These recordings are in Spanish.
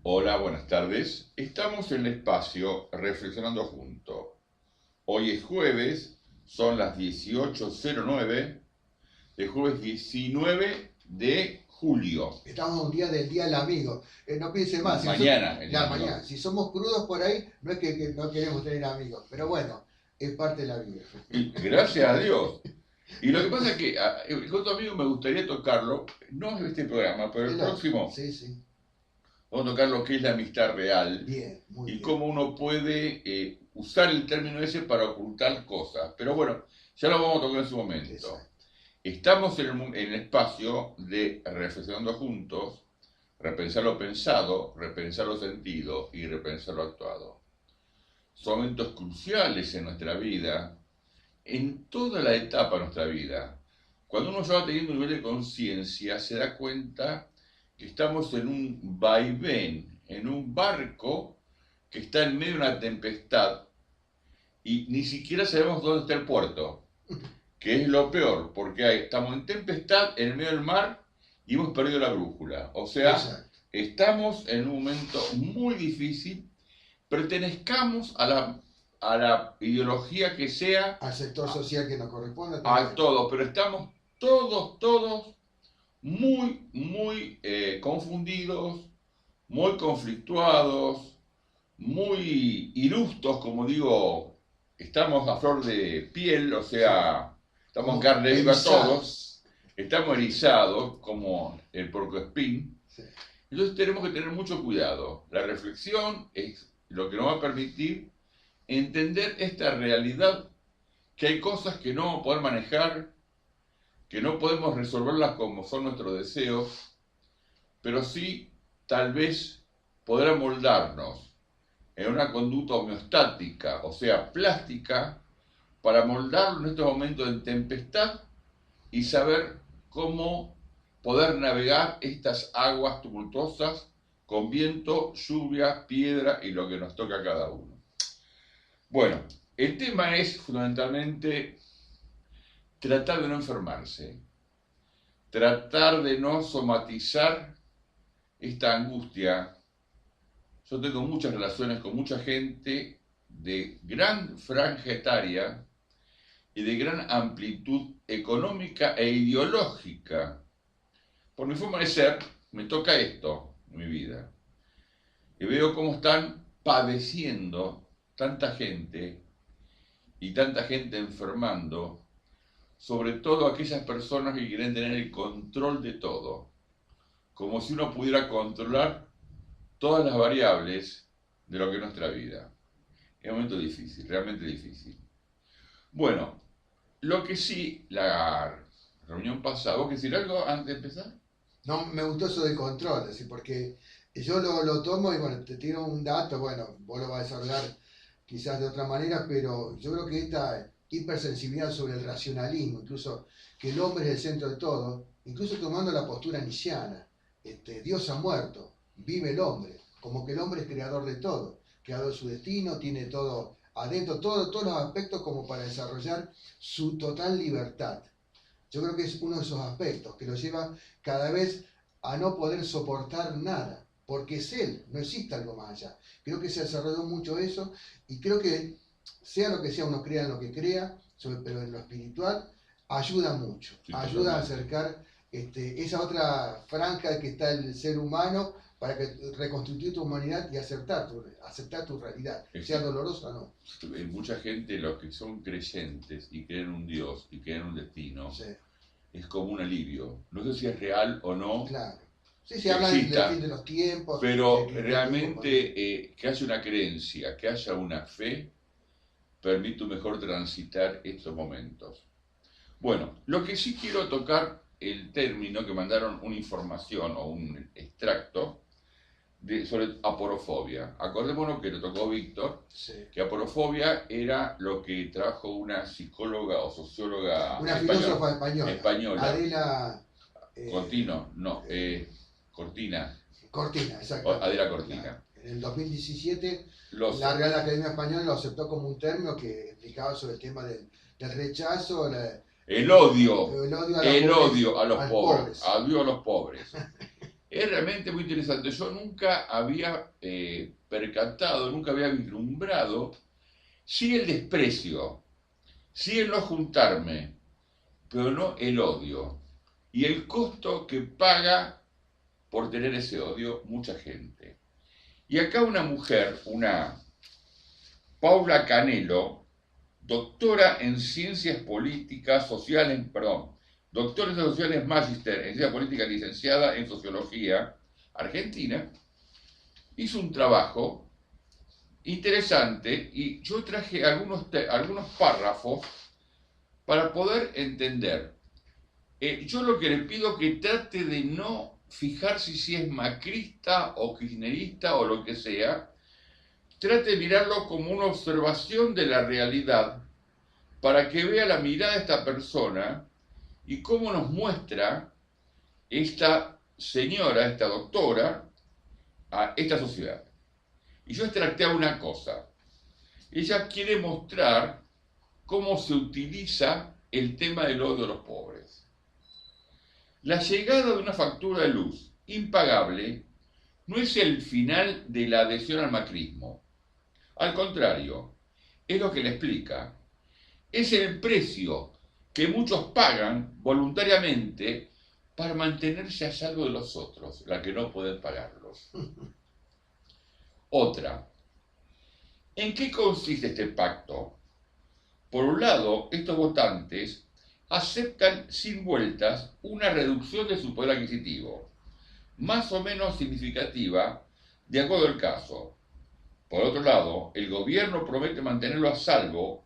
Hola, buenas tardes. Estamos en el espacio Reflexionando Juntos. Hoy es jueves, son las 18:09 de jueves 19 de julio. Estamos un día del Día del Amigo. No piense más. Mañana, Mañana. Si somos crudos por ahí, no es que no queremos tener amigos. Pero bueno, es parte de la vida. Y gracias a Dios. Y lo que pasa es que el otro amigo me gustaría tocarlo, no en este programa, pero el próximo. Sí, sí. Vamos a tocar lo que es la amistad real. Bien, muy bien. Y cómo uno puede usar el término ese para ocultar cosas. Pero bueno, ya lo vamos a tocar en su momento. Exacto. Estamos en el espacio de Reflexionando Juntos, repensar lo pensado, repensar lo sentido y repensar lo actuado. Son momentos cruciales en nuestra vida, en toda la etapa de nuestra vida. Cuando uno ya va teniendo un nivel de conciencia, se da cuenta que estamos en un vaivén, en un barco que está en medio de una tempestad y ni siquiera sabemos dónde está el puerto, que es lo peor, porque estamos en tempestad en el medio del mar y hemos perdido la brújula. O sea, Exacto. Estamos en un momento muy difícil, pertenezcamos a la ideología que sea, Al sector social que nos corresponde. a todo, pero estamos todos muy confundidos, muy conflictuados, muy ilustos, como digo, estamos a flor de piel, o sea, estamos en carne viva todos, estamos erizados como el puercoespín. Sí. Entonces tenemos que tener mucho cuidado. La reflexión es lo que nos va a permitir entender esta realidad, que hay cosas que no vamos a poder manejar, que no podemos resolverlas como son nuestros deseos, pero sí tal vez poder amoldarnos en una conducta homeostática, o sea, plástica, para moldarlo en estos momentos de tempestad y saber cómo poder navegar estas aguas tumultuosas con viento, lluvia, piedra y lo que nos toca a cada uno. Bueno, el tema es fundamentalmente tratar de no enfermarse, tratar de no somatizar esta angustia. Yo tengo muchas relaciones con mucha gente de gran franja etaria y de gran amplitud económica e ideológica. Por mi forma de ser, me toca esto en mi vida. Y veo cómo están padeciendo tanta gente y tanta gente enfermando, sobre todo aquellas personas que quieren tener el control de todo, como si uno pudiera controlar todas las variables de lo que es nuestra vida. Es un momento difícil, realmente difícil. Bueno, lo que sí, la reunión pasada, ¿vos querés decir algo antes de empezar? No, me gustó eso de control, así, porque yo lo tomo y bueno, te tiro un dato, bueno, vos lo vas a desarrollar quizás de otra manera, pero yo creo que esta hipersensibilidad sobre el racionalismo, incluso que el hombre es el centro de todo, incluso tomando la postura nietzscheana, Dios ha muerto, vive el hombre, como que el hombre es creador de todo, creador de su destino, tiene todo adentro, todos los aspectos como para desarrollar su total libertad. Yo creo que es uno de esos aspectos que lo lleva cada vez a no poder soportar nada, porque es él, no existe algo más allá. Creo que se desarrolló mucho eso y creo que sea lo que sea, uno crea en lo que crea, pero en lo espiritual ayuda mucho, Sí, ayuda a totalmente. acercar esa otra franja que está el ser humano para que reconstituir tu humanidad y aceptar tu realidad, sea dolorosa o no. Mucha gente, los que son creyentes y creen en un Dios y creen en un destino, Sí, es como un alivio. No sé si es real o no, claro. Sí, se que habla del exista, fin de los tiempos, pero que el tiempo realmente que haya una creencia, que haya una fe, permite mejor transitar estos momentos. Bueno, lo que sí quiero tocar el término que mandaron una información o un extracto sobre aporofobia. Acordémonos que le tocó Víctor, sí. que aporofobia era lo que trajo una psicóloga o socióloga Una filósofa española, Adela Cortino, no, Cortina, Cortina, exactamente. Adela Cortina. En el 2017 la Real Academia Española lo aceptó como un término que explicaba sobre el tema del rechazo, el odio el odio a a los pobres, pobres. odio a los pobres. Es realmente muy interesante. Yo nunca había percatado, nunca había vislumbrado, sí el desprecio, sí el no juntarme, pero no el odio. Y el costo que paga por tener ese odio mucha gente. Y acá una mujer, una Paula Canelo, doctora en ciencias políticas sociales, perdón, doctora en ciencias sociales, magíster en ciencias políticas, licenciada en sociología, argentina, hizo un trabajo interesante y yo traje algunos párrafos para poder entender. Yo lo que le pido es que trate de no fijarse si es macrista o kirchnerista o lo que sea, trate de mirarlo como una observación de la realidad para que vea la mirada de esta persona y cómo nos muestra esta señora, esta doctora, a esta sociedad. Y yo extracté una cosa. Ella quiere mostrar cómo se utiliza el tema del odio de los pobres. La llegada de una factura de luz impagable no es el final de la adhesión al macrismo. Al contrario, es lo que le explica. Es el precio que muchos pagan voluntariamente para mantenerse a salvo de los otros, la que no pueden pagarlos. Otra. ¿En qué consiste este pacto? Por un lado, estos votantes aceptan sin vueltas una reducción de su poder adquisitivo, más o menos significativa, de acuerdo al caso. Por otro lado, el gobierno promete mantenerlo a salvo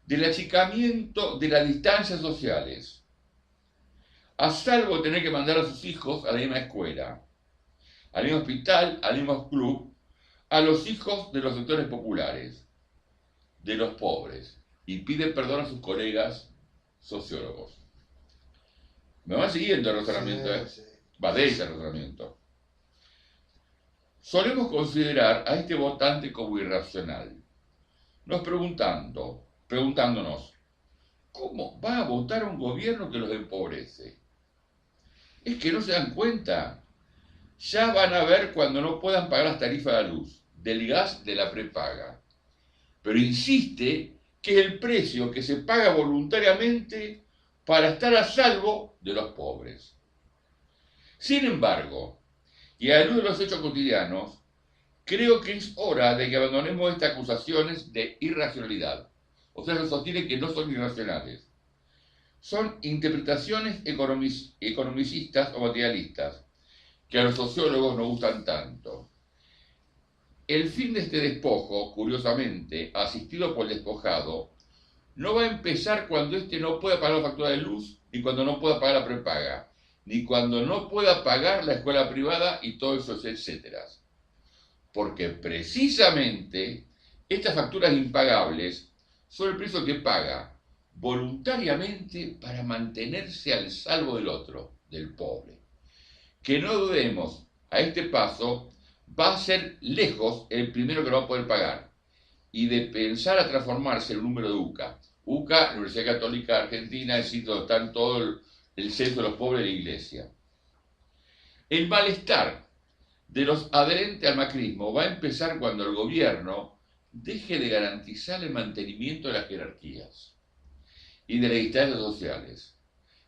del achicamiento de las distancias sociales, a salvo de tener que mandar a sus hijos a la misma escuela, al mismo hospital, al mismo club, a los hijos de los sectores populares, de los pobres, y pide perdón a sus colegas sociólogos. ¿Me van siguiendo el razonamiento? Sí, sí. Va de ese razonamiento. Solemos considerar a este votante como irracional, preguntándonos, ¿cómo va a votar un gobierno que los empobrece? Es que no se dan cuenta. Ya van a ver cuando no puedan pagar las tarifas de la luz, del gas, de la prepaga. Pero insiste que es el precio que se paga voluntariamente para estar a salvo de los pobres. Sin embargo, y a la luz de los hechos cotidianos, creo que es hora de que abandonemos estas acusaciones de irracionalidad. O sea, se sostiene que no son irracionales. Son interpretaciones economicistas o materialistas que a los sociólogos nos gustan tanto. El fin de este despojo, curiosamente, asistido por el despojado, no va a empezar cuando éste no pueda pagar la factura de luz, ni cuando no pueda pagar la prepaga, ni cuando no pueda pagar la escuela privada y todo eso, etcétera. Porque precisamente estas facturas impagables son el precio que paga voluntariamente para mantenerse al salvo del otro, del pobre. Que no dudemos, a este paso va a ser lejos el primero que lo va a poder pagar y de pensar a transformarse en un número de UCA. UCA, la Universidad Católica Argentina, es donde están todo el censo de los pobres de la iglesia. El malestar de los adherentes al macrismo va a empezar cuando el gobierno deje de garantizar el mantenimiento de las jerarquías y de las distancias sociales,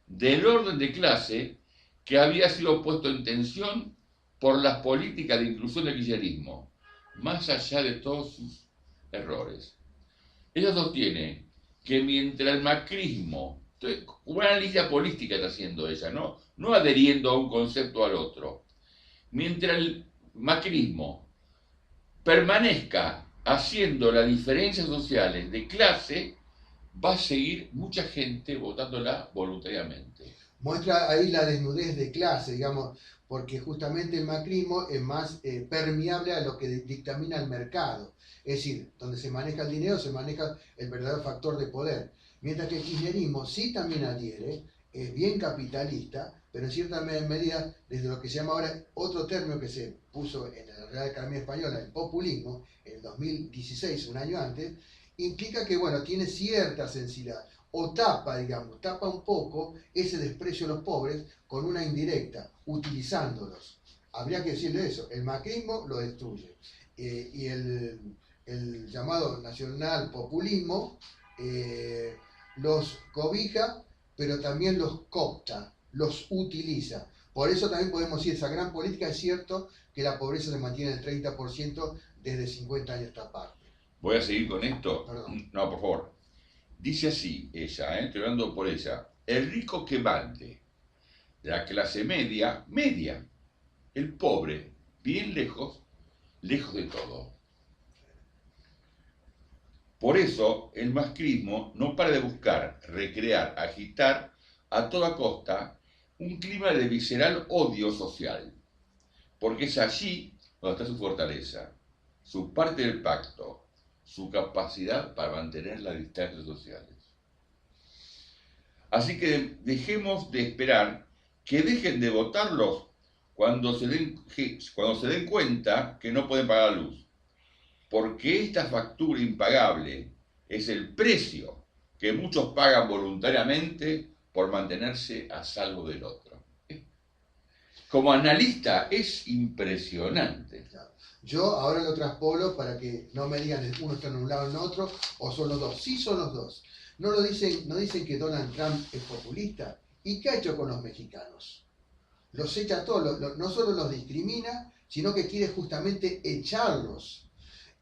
del orden de clase que había sido puesto en tensión por las políticas de inclusión del kirchnerismo, más allá de todos sus errores. Ella sostiene que mientras el macrismo, una análisis política está haciendo ella, no adheriendo a un concepto o al otro, mientras el macrismo permanezca haciendo las diferencias sociales de clase, va a seguir mucha gente votándola voluntariamente. Muestra ahí la desnudez de clase, digamos, porque justamente el macrismo es más permeable a lo que dictamina el mercado. Es decir, donde se maneja el dinero, se maneja el verdadero factor de poder. Mientras que el kirchnerismo sí también adhiere, es bien capitalista, pero en cierta medida, desde lo que se llama ahora otro término que se puso en la Real Academia Española, el populismo, en el 2016, un año antes, implica que, bueno, tiene cierta sensibilidad, o tapa, digamos, tapa un poco ese desprecio a los pobres con una indirecta, utilizándolos. habría que decirle eso, el macrismo lo destruye. Y el llamado nacional populismo los cobija, pero también los coopta, los utiliza. Por eso también podemos decir, esa gran política, es cierto que la pobreza se mantiene en el 30% desde 50 años a esta parte. ¿Voy a seguir con esto? Perdón. No, por favor. Dice así ella, estoy hablando por ella. El rico que mande, la clase media, media. El pobre, bien lejos, lejos de todo. Por eso el macrismo no para de buscar, recrear, agitar a toda costa un clima de visceral odio social, porque es allí donde está su fortaleza, su parte del pacto, su capacidad para mantener las distancias sociales. Así que dejemos de esperar que dejen de votarlos cuando se den cuenta que no pueden pagar la luz, porque esta factura impagable es el precio que muchos pagan voluntariamente por mantenerse a salvo del otro. Como analista es impresionante. Yo ahora lo traspolo para que no me digan uno está en un lado o en otro, o son los dos. Sí son los dos. No dicen que Donald Trump es populista. ¿Y qué ha hecho con los mexicanos? Los echa a todos, no solo los discrimina, sino que quiere justamente echarlos.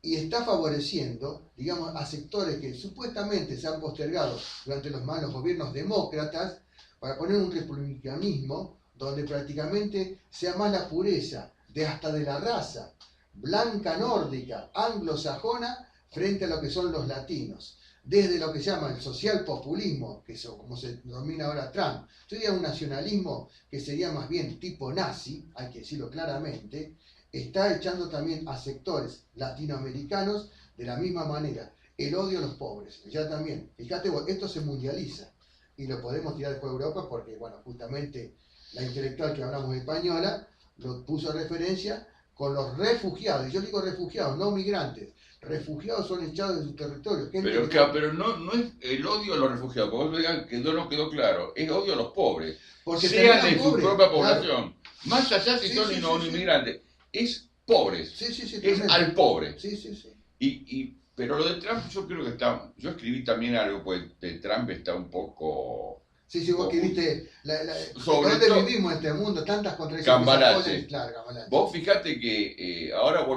Y está favoreciendo, digamos, a sectores que supuestamente se han postergado durante los malos gobiernos demócratas para poner un republicanismo donde prácticamente sea más la pureza hasta de la raza blanca nórdica, anglosajona, frente a lo que son los latinos. Desde lo que se llama el social populismo, que es como se denomina ahora Trump, yo diría un nacionalismo que sería más bien tipo nazi, hay que decirlo claramente, está echando también a sectores latinoamericanos de la misma manera. El odio a los pobres, ya también. Fíjate vos, esto se mundializa y lo podemos tirar después de Europa porque, bueno, justamente la intelectual que hablamos española lo puso a referencia con los refugiados. Y yo digo refugiados, no migrantes. Refugiados son echados de su territorio. Pero no es el odio a los refugiados, porque vos digan que no quedó claro, es odio a los pobres, porque sean de su propia población, claro. Más allá si son inmigrantes, es pobres, es al pobre. Pero lo de Trump yo creo que está, yo escribí también algo, pues de Trump está un poco... Sí, vos que viste ¿dónde vivimos en este mundo? Tantas contradicciones. Cambalache. Vos fijate que ahora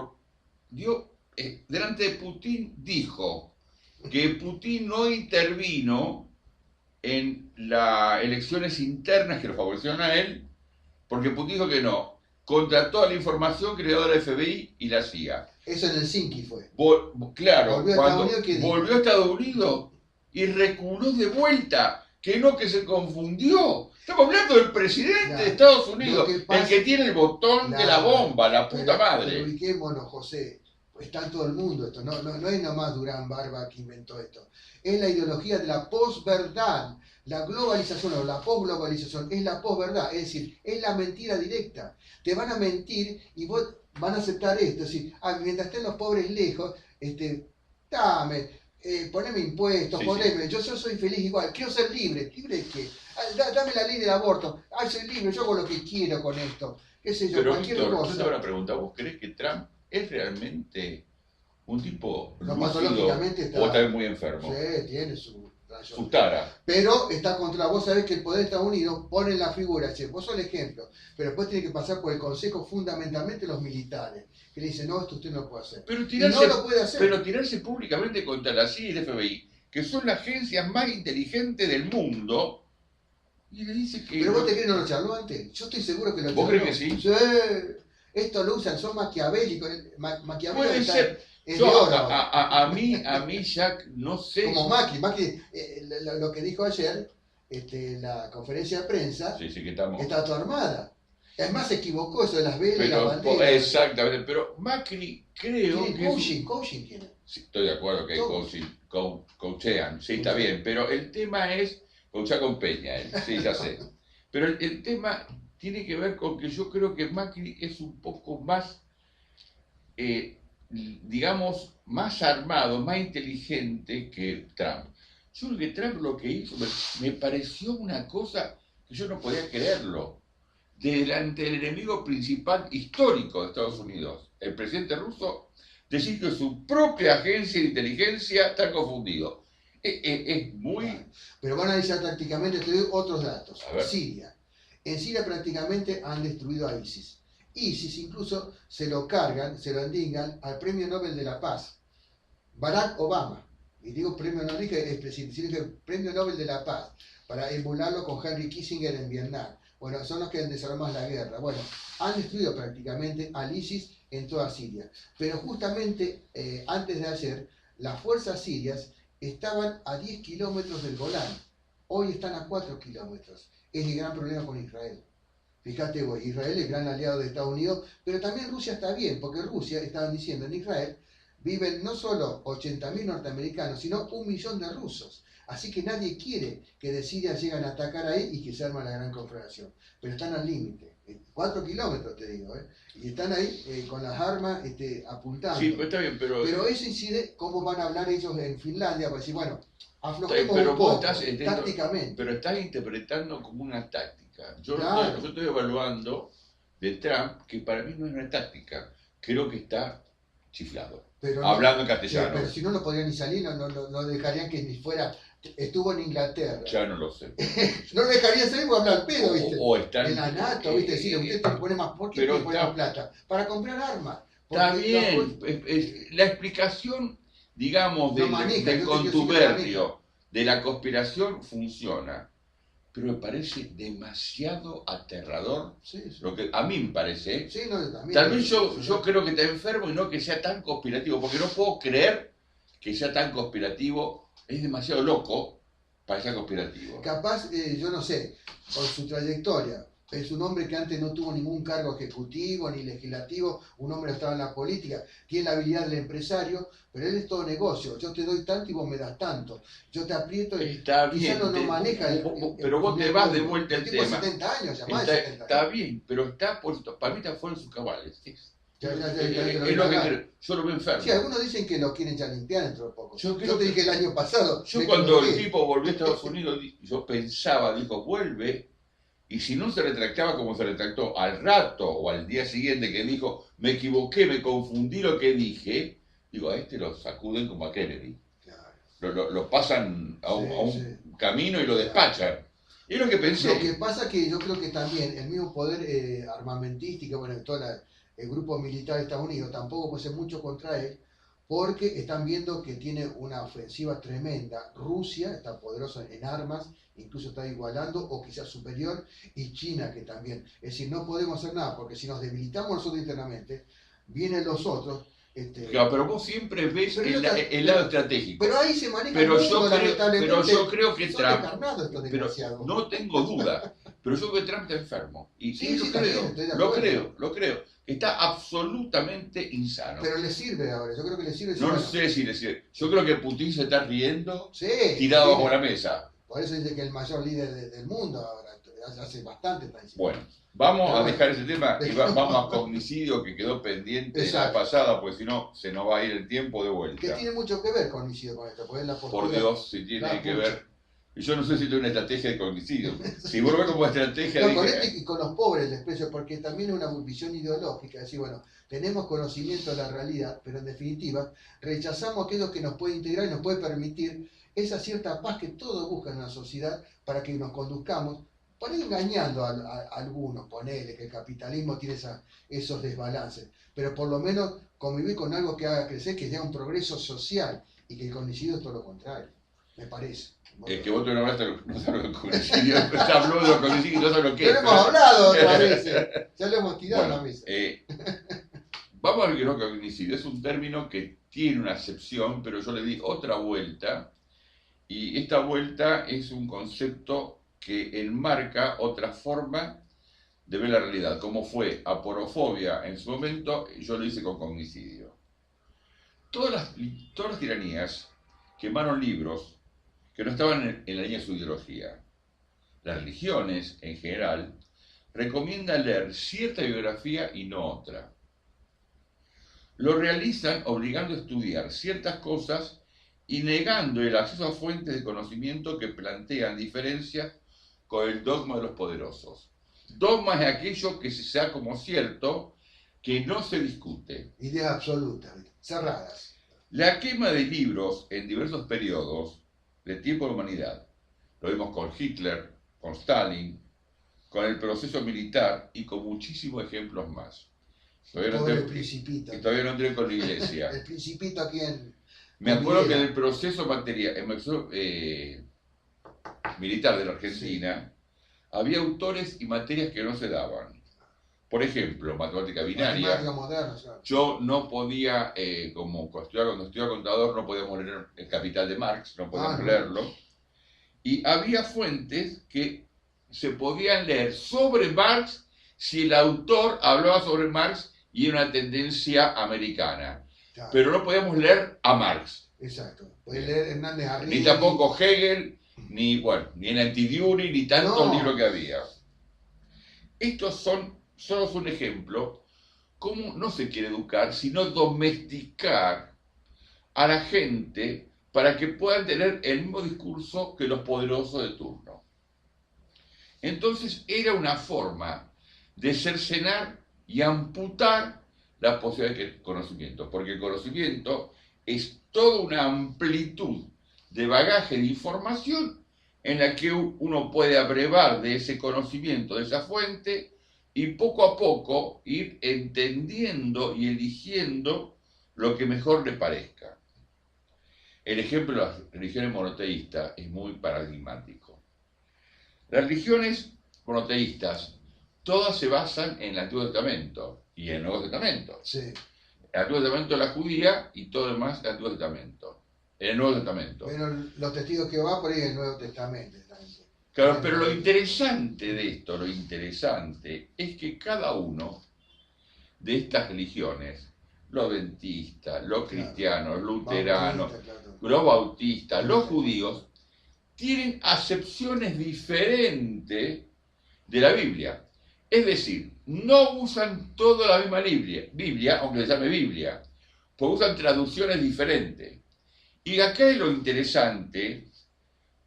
delante de Putin dijo que Putin no intervino en las elecciones internas que lo favorecieron a él, porque Putin dijo que no, contra toda la información que le dio la FBI y la CIA. Eso en Helsinki fue. Claro, volvió a Estados Unidos y reculó de vuelta. Que se confundió. Estamos hablando del presidente de Estados Unidos, el que tiene el botón de la bomba, la puta madre. Pero ubiquémonos, José, está en todo el mundo esto, no es nomás Durán Barba que inventó esto. Es la ideología de la posverdad, la globalización o la posglobalización, es la posverdad, es decir, es la mentira directa. Te van a mentir y vos van a aceptar esto, es decir, mientras estén los pobres lejos, poneme impuestos, yo soy feliz igual, quiero ser libre. ¿Libre de qué? Dame la ley del aborto, soy libre, yo hago lo que quiero con esto, qué sé yo, pero cualquier Víctor, cosa. yo te hago una pregunta, ¿vos crees que Trump es realmente un tipo no, lúcido patológicamente o está muy enfermo? Sí, tiene su tara. Pero está contra vos, sabés que el poder de Estados Unidos pone la figura, vos sos el ejemplo, pero después tiene que pasar por el consejo fundamentalmente los militares, que le dicen, no, esto usted no lo puede hacer. No lo puede hacer. Pero tirarse públicamente contra la CIA y el FBI, que son las agencias más inteligentes del mundo, y le dice que... Pero vos te crees no lo charló antes. Yo estoy seguro que lo charló. ¿Vos crees que sí? Sí. Esto lo usan, son maquiavélicos. Puede ser. A mí, Jack, no sé. Como Macri, lo que dijo ayer, la conferencia de prensa, sí, que está toda armada. Es más, se equivocó eso de las velas y las banderas. Exactamente, pero Macri creo que... Coaching tiene. Sí, estoy de acuerdo que hay coachean, sí, está bien, pero el tema es, coachea con Peña, sí, ya sé. Pero el tema tiene que ver con que yo creo que Macri es un poco más, digamos, más armado, más inteligente que Trump. Yo creo que Trump lo que hizo me pareció una cosa que yo no podía creerlo. delante del enemigo principal histórico de Estados Unidos, el presidente ruso, decir que su propia agencia de inteligencia está confundido. Es muy... Bueno, pero van a analizar prácticamente, te doy otros datos. A ver. Siria. En Siria prácticamente han destruido a ISIS. ISIS incluso se lo cargan, se lo endingan al Premio Nobel de la Paz, Barack Obama. Y digo premio no dije es presidente, sino que Premio Nobel de la Paz, para emularlo con Henry Kissinger en Vietnam. Bueno, son los que han desarmado la guerra. Bueno, han destruido prácticamente al ISIS en toda Siria. Pero justamente antes de ayer, las fuerzas sirias estaban a 10 kilómetros del Golán. Hoy están a 4 kilómetros. Es el gran problema con Israel. Fíjate vos, Israel es gran aliado de Estados Unidos, pero también Rusia está bien, porque Rusia, estaban diciendo en Israel, viven no solo 80.000 norteamericanos, sino 1 millón de rusos. Así que nadie quiere que de Siria lleguen a atacar ahí y que se arma la gran confederación. Pero están al límite. 4 kilómetros te digo, y están ahí con las armas apuntando. Sí, pues está bien, pero eso incide cómo van a hablar ellos en Finlandia, para decir, bueno, aflojemos pero un poco, estás tácticamente. Pero estás interpretando como una táctica. Yo Claro. estoy evaluando de Trump que para mí no es una táctica. Creo que está chiflado. Pero hablando en sí, castellano. pero si no, no podría ni salir, no dejarían que ni fuera. Estuvo en Inglaterra. Ya no lo sé. No lo dejarían salir por hablar pedo, ¿viste? O están, En la NATO, ¿viste? Decirle, usted te pone más. ¿Por qué te pone más plata? Para comprar armas. Está bien. La explicación, digamos, del contubernio, de la conspiración funciona. Pero me parece demasiado aterrador. Sí. Lo que a mí me parece. Sí, no, también. Tal vez yo creo que está enfermo y no que sea tan conspirativo, porque no puedo creer que sea tan conspirativo. Es demasiado loco para ser conspirativo. Capaz, yo no sé, por su trayectoria. Es un hombre que antes no tuvo ningún cargo ejecutivo ni legislativo, un hombre que estaba en la política, tiene la habilidad del empresario, pero él es todo negocio. Yo te doy tanto y vos me das tanto. Yo te aprieto y está quizá bien, no maneja pero vos te vas de vuelta al tema. 70 años, ya más está bien, pero está por para mí está fuera de sus cabales. Yo lo veo enfermo. Sí, algunos dicen que lo quieren ya limpiar dentro de poco. Yo te dije el año pasado. Yo cuando el tipo volvió a Estados Unidos, yo pensaba, dijo, vuelve. Y si no se retractaba como se retractó al rato o al día siguiente que dijo, me equivoqué, me confundí lo que dije, digo, a este lo sacuden como a Kennedy. Claro. Lo pasan a un camino y lo despachan. Es lo que pensé. Lo que pasa es que yo creo que también el mismo poder armamentístico, bueno, todo el grupo militar de Estados Unidos tampoco puede ser mucho contra él, porque están viendo que tiene una ofensiva tremenda. Rusia está poderosa en armas, incluso está igualando o quizás superior, y China que también. Es decir, no podemos hacer nada, porque si nos debilitamos nosotros internamente, vienen los otros. Claro, pero vos siempre ves el lado estratégico. Pero ahí se maneja el mundo, pero yo creo que Trump, pero no tengo duda, pero yo creo que Trump está enfermo. Y sí, lo creo. Está absolutamente insano. Pero le sirve ahora, yo creo que le sirve. No sé si le sirve. Yo creo que Putin se está riendo, sí, tirado bajo la mesa. Por eso dice que es el mayor líder del mundo ahora, hace bastante está diciendo. Bueno, vamos a dejar ese tema y vamos a cognicidio que quedó pendiente la pasada, pues si no, se nos va a ir el tiempo de vuelta. Que tiene mucho que ver cognicidio con esto, porque es la postura. Por Dios, si tiene que ver. Yo no sé si tiene una estrategia de cognicidio. Si vos lo ves como estrategia... No, con y con los pobres el desprecio, porque también es una visión ideológica, decir, bueno, tenemos conocimiento de la realidad, pero en definitiva rechazamos aquello que nos puede integrar y nos puede permitir esa cierta paz que todos buscan en la sociedad para que nos conduzcamos, por ahí engañando a algunos, ponele que el capitalismo tiene esos desbalances, pero por lo menos convivir con algo que haga crecer, que sea un progreso social, y que el cognicidio es todo lo contrario, me parece. Es que vos te hablaste no sabes lo que cognicidio, ya habló de los cognicidios y no sabes lo que es. Ya lo hemos hablado otra vez, ya lo hemos tirado a la mesa. Vamos a ver que no cognicidio es un término que tiene una acepción, pero yo le di otra vuelta, y esta vuelta es un concepto que enmarca otra forma de ver la realidad, como fue aporofobia en su momento, yo lo hice con cognicidio. Todas las tiranías quemaron libros que no estaban en la línea de su ideología. Las religiones, en general, recomiendan leer cierta biografía y no otra. Lo realizan obligando a estudiar ciertas cosas y negando el acceso a fuentes de conocimiento que plantean diferencias con el dogma de los poderosos. Dogma es aquello que se da como cierto, que no se discute. Ideas absolutas, cerradas. La quema de libros en diversos periodos del tiempo de la humanidad, lo vimos con Hitler, con Stalin, con el proceso militar y con muchísimos ejemplos más. El Principito. Y todavía no entré con la iglesia. El Principito aquí en... Me acuerdo que en el proceso militar de la Argentina, había autores y materias que no se daban. Por ejemplo, matemática binaria. Matemática moderna, claro. Yo no podía, cuando estudiaba contador, no podíamos leer El Capital de Marx, no podíamos leerlo. Y había fuentes que se podían leer sobre Marx si el autor hablaba sobre Marx y era una tendencia americana. Claro. Pero no podíamos leer a Marx. Exacto. Podías leer Hernández Arrighi. Ni tampoco Hegel, ni el Antidiuri, ni tantos libros que había. Estos son solo un ejemplo cómo no se quiere educar, sino domesticar a la gente para que puedan tener el mismo discurso que los poderosos de turno. Entonces era una forma de cercenar y amputar la posibilidad de conocimiento, porque el conocimiento es toda una amplitud de bagaje de información en la que uno puede abrevar de ese conocimiento, de esa fuente, y poco a poco ir entendiendo y eligiendo lo que mejor le parezca. El ejemplo de las religiones monoteístas es muy paradigmático. Las religiones monoteístas todas se basan en el Antiguo Testamento y en el Nuevo Testamento. Sí. El Antiguo Testamento es la judía y todo lo demás el Antiguo Testamento. En el Nuevo Testamento. Pero los testigos que va por ahí en el Nuevo Testamento. Claro, pero lo interesante de esto, es que cada uno de estas religiones, los adventistas, los cristianos, los luteranos, los bautistas, los judíos, tienen acepciones diferentes de la Biblia. Es decir, no usan toda la misma Biblia, aunque se llame Biblia, porque usan traducciones diferentes. Y acá es lo interesante,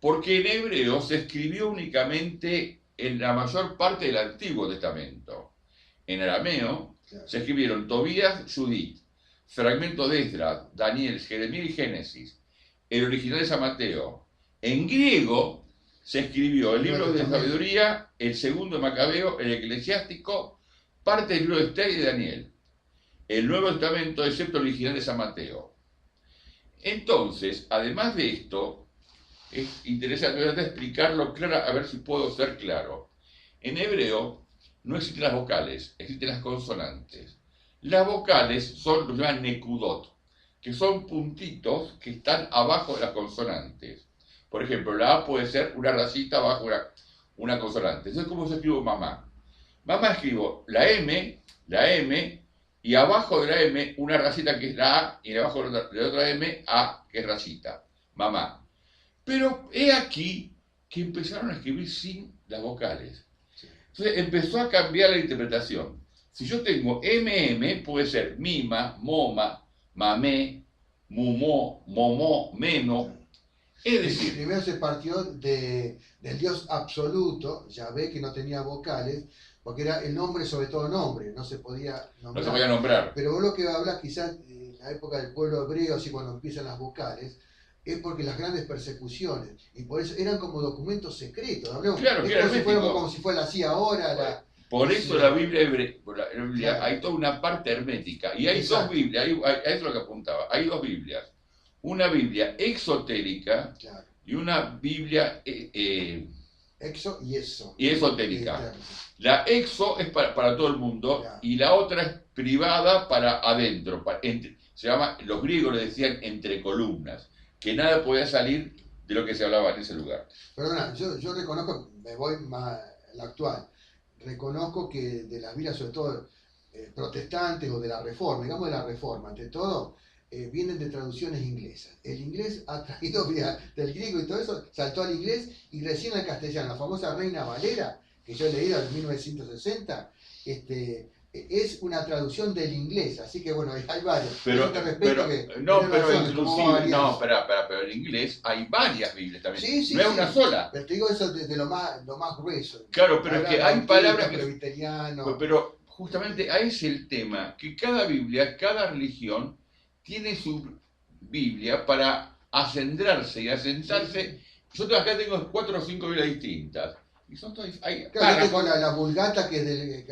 porque en hebreo se escribió únicamente en la mayor parte del Antiguo Testamento. En arameo se escribieron Tobías, Judith, fragmentos de Esdras, Daniel, Jeremías y Génesis, el original de San Mateo. En griego se escribió el libro de sabiduría, el segundo de Macabeo, el eclesiástico, parte del libro de Esther y de Daniel. El Nuevo Testamento, excepto el original de San Mateo. Entonces, además de esto, es interesante explicarlo claro, a ver si puedo ser claro. En hebreo no existen las vocales, existen las consonantes. Las vocales son lo que llaman nekudot, que son puntitos que están abajo de las consonantes. Por ejemplo, la A puede ser una rayita abajo una consonante. Eso es como se escribo mamá. Mamá escribo la M, y abajo de la M una rayita que es la A, y abajo de la otra M, A, que es rayita. Mamá. Pero he aquí que empezaron a escribir sin las vocales. Entonces empezó a cambiar la interpretación. Si yo tengo MM, puede ser mima, moma, mamé, mumó, momó, memo. Es decir, primero se partió del Dios absoluto, Yahvé, que no tenía vocales, porque era el nombre, sobre todo nombre, no se podía nombrar. No se podía nombrar. Pero vos lo que hablas quizás en la época del pueblo hebreo, así cuando empiezan las vocales, es porque las grandes persecuciones, y por eso eran como documentos secretos. Hablemos, claro, como si fuera así ahora. Por eso la Biblia hay toda una parte hermética, y hay dos Biblias, eso es lo que apuntaba, hay dos Biblias. Una Biblia exotérica y una Biblia exo y eso. Y esotérica. La exo es para todo el mundo y la otra es privada para adentro. Se llama, los griegos le decían entre columnas, que nada podía salir de lo que se hablaba en ese lugar. Perdona, yo reconozco, me voy más a la actual, reconozco que de las Biblias, sobre todo protestantes o de la Reforma, digamos de la Reforma, ante todo, vienen de traducciones inglesas. El inglés ha traído del griego y todo eso, saltó al inglés y recién al castellano. La famosa Reina Valera, que yo he leído en 1960, es una traducción del inglés, así que bueno, hay varios. Pero, Yo te respeto no, tenés pero razón, cómo inclusive, varía no, eso. pero en inglés hay varias Biblias también. Sí, sí, No es sí. una sola. Pero te digo eso de lo más grueso. Claro, pero es que hay Bautista, palabras que... presbiteriano. Pero justamente ahí es el tema, que cada Biblia, cada religión tiene su Biblia para acendrarse y asentarse. Yo acá tengo 4 o 5 Biblias distintas. Y son todas... Hay Claro, yo tengo párrafos. la Vulgata, que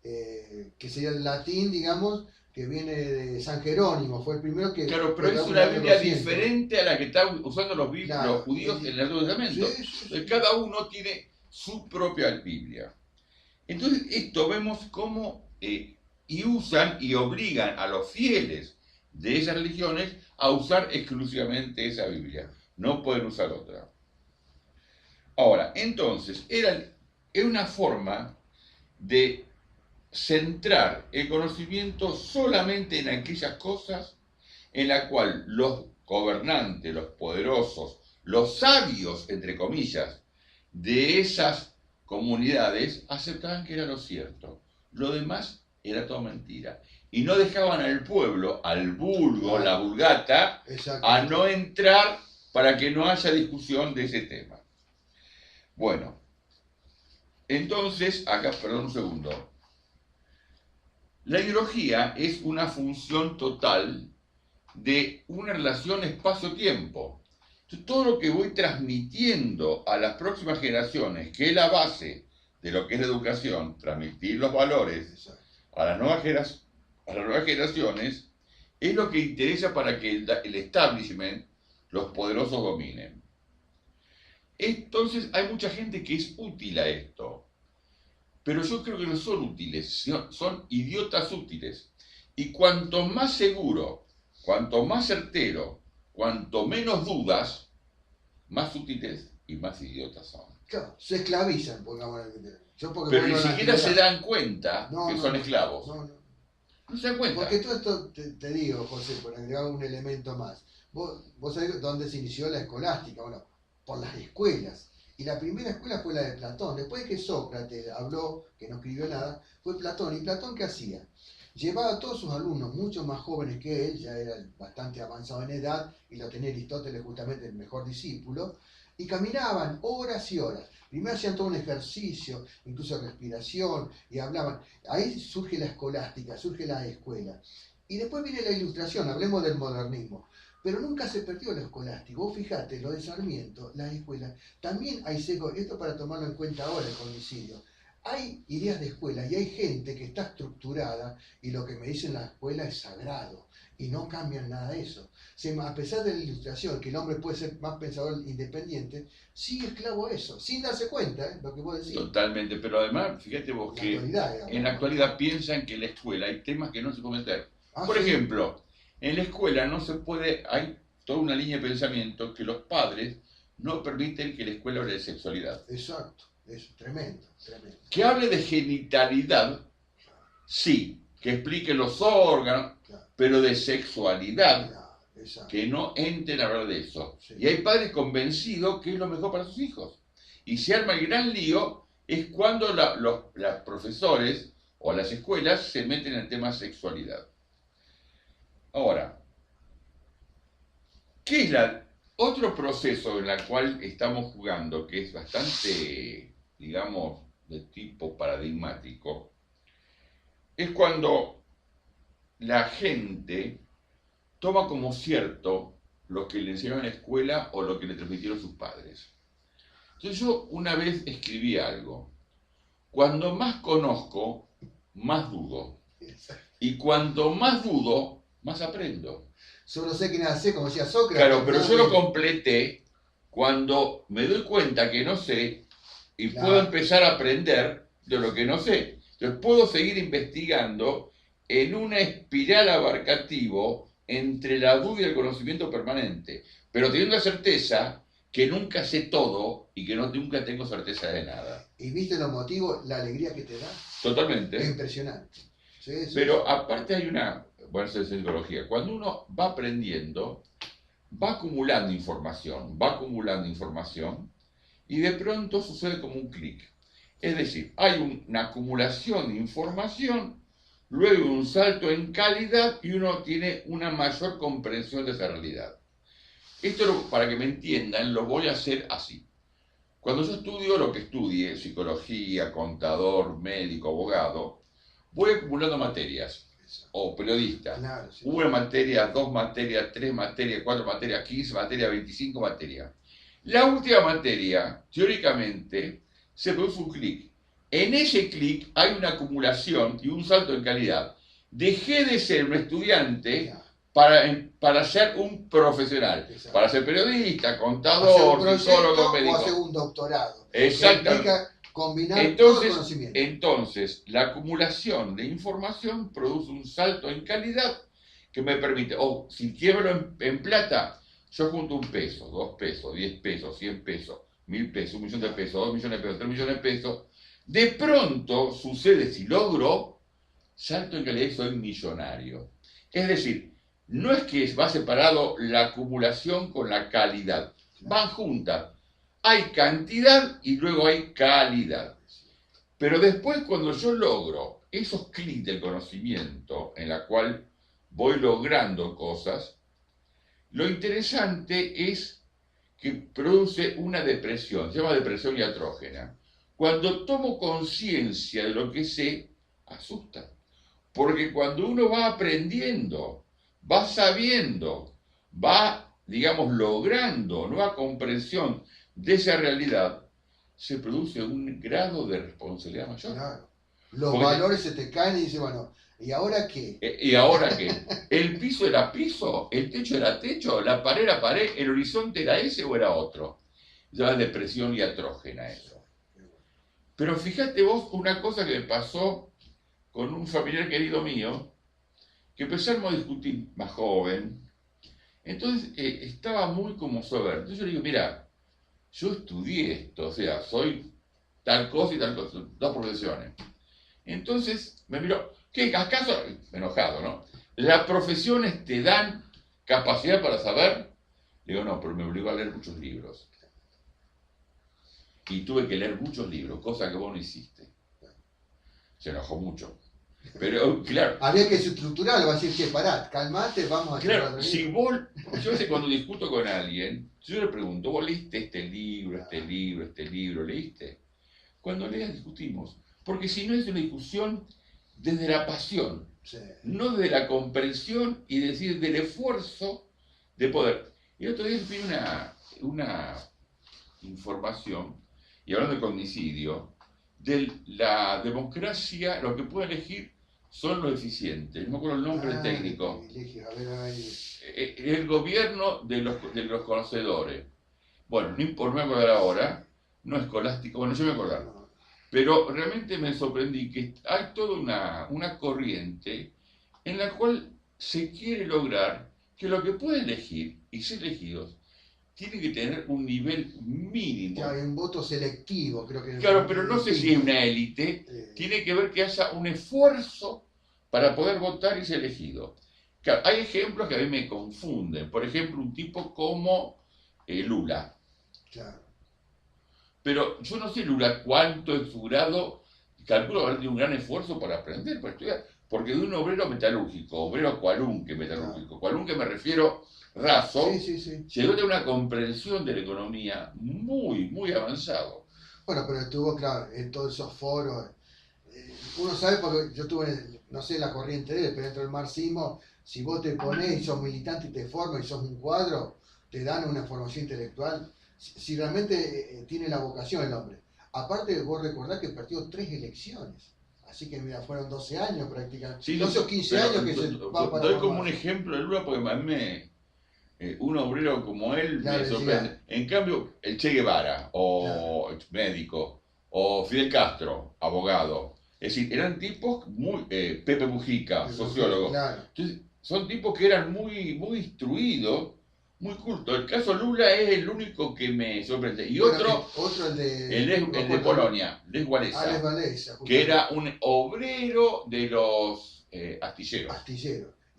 es que sería el latín, digamos, que viene de San Jerónimo, fue el primero que Claro, pero es trajo una el año Biblia 200. diferente a la que están usando los Claro, judíos en el Antiguo Testamento. sí, sí, Entonces, sí. cada uno tiene su propia Biblia. Entonces, esto vemos cómo y usan y obligan a los fieles de esas religiones a usar exclusivamente esa Biblia. No pueden usar otra. Ahora, entonces, era una forma de centrar el conocimiento solamente en aquellas cosas en la cual los gobernantes, los poderosos, los sabios, entre comillas, de esas comunidades aceptaban que era lo cierto. Lo demás era todo mentira. Y no dejaban al pueblo, al vulgo, Claro, la vulgata, a exactamente. no entrar para que no haya discusión de ese tema. Bueno, entonces, acá, perdón un segundo. La ideología es una función total de una relación espacio-tiempo. Todo lo que voy transmitiendo a las próximas generaciones, que es la base de lo que es la educación, transmitir los valores Exacto. a las nuevas generaciones, es lo que interesa para que el establishment, los poderosos dominen. Entonces hay mucha gente que es útil a esto, pero yo creo que no son útiles, son idiotas útiles. Y cuanto más seguro, cuanto más certero, cuanto menos dudas, más útiles y más idiotas son. Claro, se esclavizan, pongamos. Yo porque Pero ni vuelvo a la siquiera se antigüedad. dan cuenta No, que no, son no. esclavos. No, no. No se dan cuenta. Porque todo esto, te digo, José, por agregar un elemento más. Vos sabés dónde se inició la escolástica, bueno, por las escuelas. Y la primera escuela fue la de Platón. Después de que Sócrates habló, que no escribió nada, fue Platón. ¿Y Platón qué hacía? Llevaba a todos sus alumnos, mucho más jóvenes que él, ya era bastante avanzado en edad, y lo tenía Aristóteles justamente el mejor discípulo, y caminaban horas y horas. Primero hacían todo un ejercicio, incluso respiración, y hablaban. Ahí surge la escolástica, surge la escuela. Y después viene la ilustración, hablemos del modernismo. Pero nunca se perdió lo escolástico. Vos fijate, lo de Sarmiento, las escuelas, también hay sesgo, esto para tomarlo en cuenta ahora, el homicidio. Hay ideas de escuela y hay gente que está estructurada y lo que me dicen la escuela es sagrado y no cambian nada de eso. A pesar de la ilustración, que el hombre puede ser más pensador independiente, sigue esclavo a eso, sin darse cuenta, lo que vos decís. Totalmente, pero además, fíjate vos La que actualidad, digamos, en la ¿no? actualidad piensan que en la escuela hay temas que no se pueden meter. Ah, Por sí, ejemplo, en la escuela no se puede, hay toda una línea de pensamiento que los padres no permiten que la escuela hable de sexualidad. exacto, es tremendo, tremendo. Que hable de genitalidad, sí, que explique los órganos, Claro, pero de sexualidad, claro, exacto. que no entren a hablar de eso. Sí. Y hay padres convencidos que es lo mejor para sus hijos. Y se arma el gran lío es cuando los profesores o las escuelas se meten en el tema sexualidad. Ahora, ¿qué es otro proceso en el cual estamos jugando que es bastante, digamos, de tipo paradigmático? Es cuando la gente toma como cierto lo que le enseñaron en la escuela o lo que le transmitieron sus padres. Entonces yo una vez escribí algo. Cuando más conozco, más dudo. Exacto. Y cuanto más dudo, más aprendo. Solo sé que nada sé, como decía Sócrates. Claro, pero yo lo completé cuando me doy cuenta que no sé y Claro. puedo empezar a aprender de lo que no sé. Entonces puedo seguir investigando en una espiral abarcativo entre la duda y el conocimiento permanente, pero teniendo la certeza que nunca sé todo y que nunca tengo certeza de nada. ¿Y viste los motivos, la alegría que te da? Totalmente. Es impresionante. Sí, sí, Pero sí. aparte hay una, bueno, eso es psicología. Cuando uno va aprendiendo, va acumulando información, y de pronto sucede como un clic. Es decir, hay una acumulación de información luego un salto en calidad y uno tiene una mayor comprensión de esa realidad. Esto, para que me entiendan, lo voy a hacer así. Cuando yo estudio lo que estudie, psicología, contador, médico, abogado, voy acumulando materias, o periodista. Claro, sí. Una materia, dos materias, tres materias, cuatro materias, 15 materias, 25 materias. La última materia, teóricamente, se produce un clic. En ese clic hay una acumulación y un salto en calidad. Dejé de ser un estudiante para ser un profesional, Exacto. para ser periodista, contador, psicólogo, médico. O hacer un doctorado. Exactamente. Combinar todo el conocimiento. Entonces, la acumulación de información produce un salto en calidad que me permite, si quiero en plata, yo junto 1 peso, 2 pesos, 10 pesos, 100 pesos, 1000 pesos, 1 millón de pesos, 2 millones de pesos, 3 millones de pesos. De pronto sucede, si logro, salto en calidad y soy millonario. Es decir, no es que va separado la acumulación con la calidad, van juntas. Hay cantidad y luego hay calidad. Pero después, cuando yo logro esos clics del conocimiento en la cual voy logrando cosas, lo interesante es que produce una depresión, se llama depresión iatrógena. Cuando tomo conciencia de lo que sé, asusta. Porque cuando uno va aprendiendo, va sabiendo, va, digamos, logrando nueva comprensión de esa realidad, se produce un grado de responsabilidad mayor. Claro. Los valores se te caen y dices, bueno, ¿y ahora qué? ¿Y ahora qué? ¿El piso era piso? ¿El techo era techo? ¿La pared era pared? ¿El horizonte era ese o era otro? Ya es depresión iatrógena eso. Pero fíjate vos una cosa que me pasó con un familiar querido mío, que empezamos a discutir más joven. Entonces estaba muy como soberbio. Entonces yo le digo, mira, yo estudié esto, o sea, soy tal cosa y tal cosa, 2 profesiones. Entonces me miró, ¿qué? ¿Acaso? Enojado, ¿no? ¿Las profesiones te dan capacidad para saber? Le digo, no, pero me obligó a leer muchos libros. Y tuve que leer muchos libros, cosa que vos no hiciste. Se enojó mucho. Pero, claro. Había que estructurarlo, va a decir que pará, calmate, vamos a Claro, si vos, yo sé cuando discuto con alguien, yo le pregunto, ¿vos leíste este libro, leíste? Cuando leas discutimos, porque si no es una discusión desde la pasión, sí, no desde la comprensión y decir del esfuerzo de poder. Y el otro día vi una información, y hablando de cognicidio, de la democracia, lo que puede elegir son los eficientes. No me acuerdo el nombre técnico. El gobierno de los conocedores. Bueno, no me acuerdo ahora, no escolástico, bueno, yo me acuerdo. Pero realmente me sorprendí que hay toda una corriente en la cual se quiere lograr que lo que puede elegir y ser elegidos tiene que tener un nivel mínimo. Claro, hay un voto selectivo, creo que. Claro, pero no sé si es una élite. Tiene que ver que haya un esfuerzo para poder votar y ser elegido. Claro, hay ejemplos que a mí me confunden. Por ejemplo, un tipo como Lula. Claro. Pero yo no sé Lula cuánto es su grado. Calculo que tiene un gran esfuerzo para aprender, para estudiar. Porque de un obrero metalúrgico, obrero cualunque metalúrgico, cualunque me refiero raso, llegó a tener una comprensión de la economía muy, muy avanzado. Bueno, pero estuvo, claro, en todos esos foros. Uno sabe porque yo tuve, no sé la corriente de él, pero dentro del marxismo, si vos te ponés y sos militante y te formas y sos un cuadro, te dan una formación intelectual. Si realmente tiene la vocación el hombre. Aparte, vos recordás que perdió 3 elecciones. Así que mira, fueron 12 años prácticamente. Sí, 12 o 15 años que se va para. Doy como un ejemplo de Lula porque a mí un obrero como él me sorprende. En cambio, el Che Guevara, o médico, o Fidel Castro, abogado. Es decir, eran tipos muy. Pepe Mujica, sociólogo. Claro. Entonces, son tipos que eran muy, muy instruidos, muy cultos. El caso Lula es el único que me sorprende. Y otro el de Polonia, Lech Walesa, que era un obrero de los astilleros.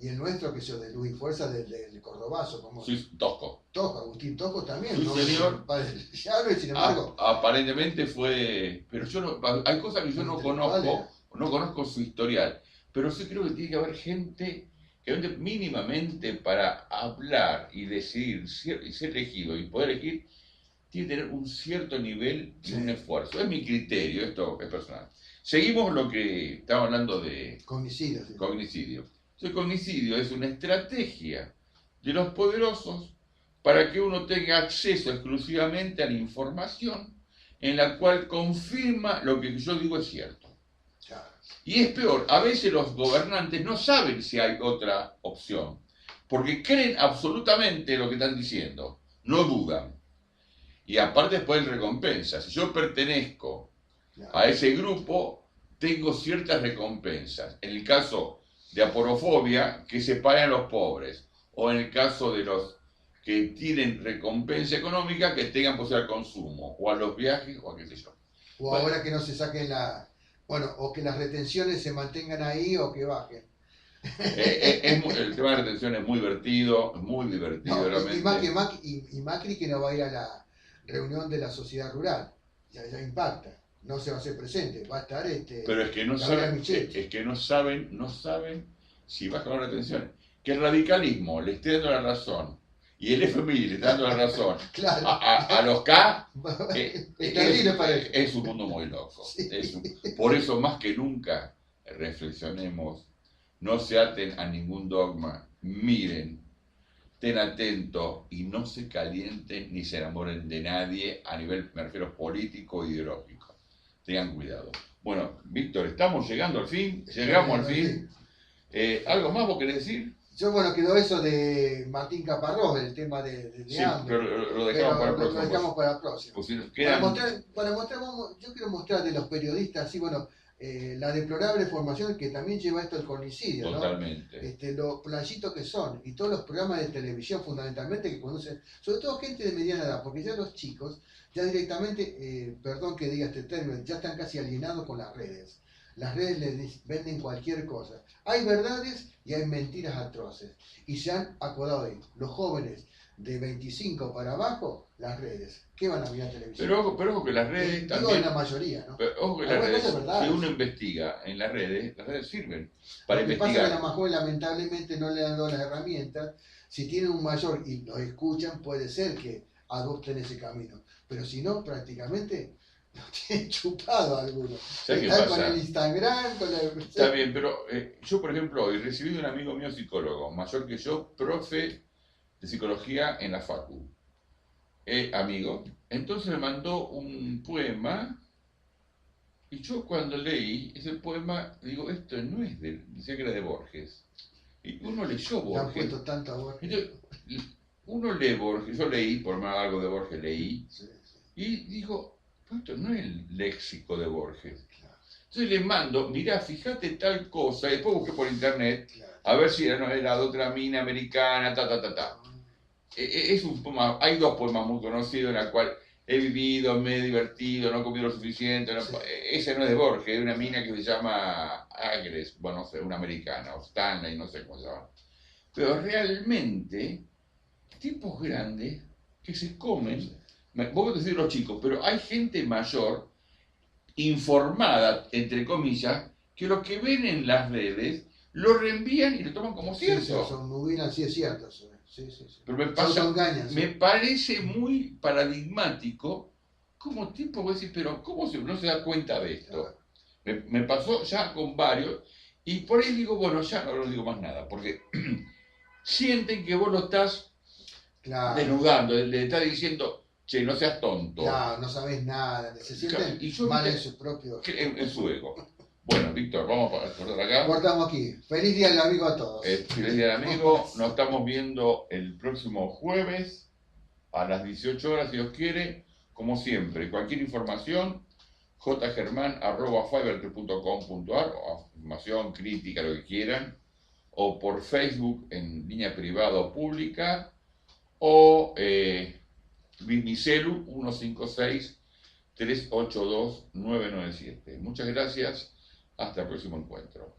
Y el nuestro, que es de Luis Fuerza, del Cordobazo. ¿Cómo? Sí, Tosco. Agustín Tosco también. Sí, ¿no? señor. Sin embargo. Aparentemente fue. Pero yo no, hay cosas que yo no conozco su historial. pero sí creo que tiene que haber gente que mínimamente para hablar y decidir y ser elegido y poder elegir, tiene que tener un cierto nivel y un esfuerzo. Es mi criterio, esto es personal. Seguimos lo que estaba hablando de Cognicidio. Sí. cognicidio. El cognicidio es una estrategia de los poderosos para que uno tenga acceso exclusivamente a la información en la cual confirma lo que yo digo es cierto. Claro. Y es peor, a veces los gobernantes no saben si hay otra opción, porque creen absolutamente lo que están diciendo, no dudan. Y aparte después recompensas. Si yo pertenezco a ese grupo, tengo ciertas recompensas. En el caso de aporofobia, que se pagan los pobres. O en el caso de los que tienen recompensa económica, que tengan posibilidad al consumo, o a los viajes, o a qué sé yo. O bueno, ahora que no se saquen bueno, o que las retenciones se mantengan ahí o que bajen. El tema de retención es muy divertido, No, realmente. y Macri que no va a ir a la reunión de la sociedad rural, ya impacta, no se va a hacer presente, va a estar Pero es que no saben, no saben si bajan las retenciones. Que el radicalismo le esté dando la razón y el FMI le está dando la razón claro. a los K, es un mundo muy loco. Sí. Por eso, más que nunca, reflexionemos, no se aten a ningún dogma, miren, estén atentos y no se calienten ni se enamoren de nadie a nivel, me refiero, político e ideológico. Tengan cuidado. Bueno, Víctor, estamos llegando al fin, llegamos al fin. ¿Algo más vos querés decir? Yo, bueno, quedó eso de Martín Caparrós, el tema de Sí, hambre. Pero lo dejamos para el próximo. Lo dejamos para el próximo. Pues si nos quedan... yo quiero mostrar de los periodistas, así, bueno, la deplorable formación que también lleva esto al cognicidio, Totalmente. ¿no? Los playitos que son, y todos los programas de televisión fundamentalmente que conducen, sobre todo gente de mediana edad, porque ya los chicos, ya directamente, perdón que diga este término, ya están casi alienados con las redes. Las redes les venden cualquier cosa. Hay verdades y hay mentiras atroces. Y se han acordado de los jóvenes de 25 para abajo, las redes. ¿Qué van a mirar televisión? Pero ojo que las redes también... Digo en la mayoría, ¿no? Pero ojo que las redes, si uno investiga en las redes sirven para investigar. Lo que pasa es que a la más joven lamentablemente no le han dado las herramientas. Si tienen un mayor y los escuchan, puede ser que adopten ese camino. Pero si no, prácticamente... lo tienen chupado algunos. ¿Sabes qué pasa? Con el Instagram, con el... Está bien, pero yo, por ejemplo, hoy recibí de un amigo mío psicólogo, mayor que yo, profe de psicología en la facu. Amigo. Entonces me mandó un poema y yo cuando leí ese poema, digo, esto no es decía que era de Borges. Y uno leyó Borges. Han puesto tanta Borges. Entonces, uno lee Borges, yo leí, por más algo de Borges leí, sí. Y digo, esto no es el léxico de Borges. Claro. Entonces le mando, mirá, fíjate tal cosa, y después busqué por internet, claro, a ver si era de otra mina americana, Es un poema, hay dos poemas muy conocidos en la cual he vivido, me he divertido, no he comido lo suficiente. No, sí. Ese no es de Borges, es una mina que se llama Agres, bueno, no sé, una americana, o Stanley, no sé cómo se llama. Pero realmente, tipos grandes que se comen, vos decís los chicos, pero hay gente mayor, informada, entre comillas, que lo que ven en las redes lo reenvían y lo toman como cierto. Sí, son nubinas, sí es cierto. Sí. Pero me parece muy paradigmático como tipo, vos decís, pero ¿cómo no se da cuenta de esto? Claro. Me pasó ya con varios y por ahí digo, bueno, ya no digo más nada, porque sienten que vos lo estás desnudando, le estás diciendo, che, no seas tonto. Claro, no sabes nada, se sienten mal en su propio... En su ego. Bueno, Víctor, vamos a cortar acá. Cortamos aquí. Feliz Día del Amigo a todos. Feliz Día del Amigo. Nos estamos viendo el próximo jueves a las 18 horas, si Dios quiere. Como siempre, cualquier información, jgerman@fiverr.com.ar, o información, crítica, lo que quieran, o por Facebook en línea privada o pública, o mi celu 156-382-997. Muchas gracias. Hasta el próximo encuentro.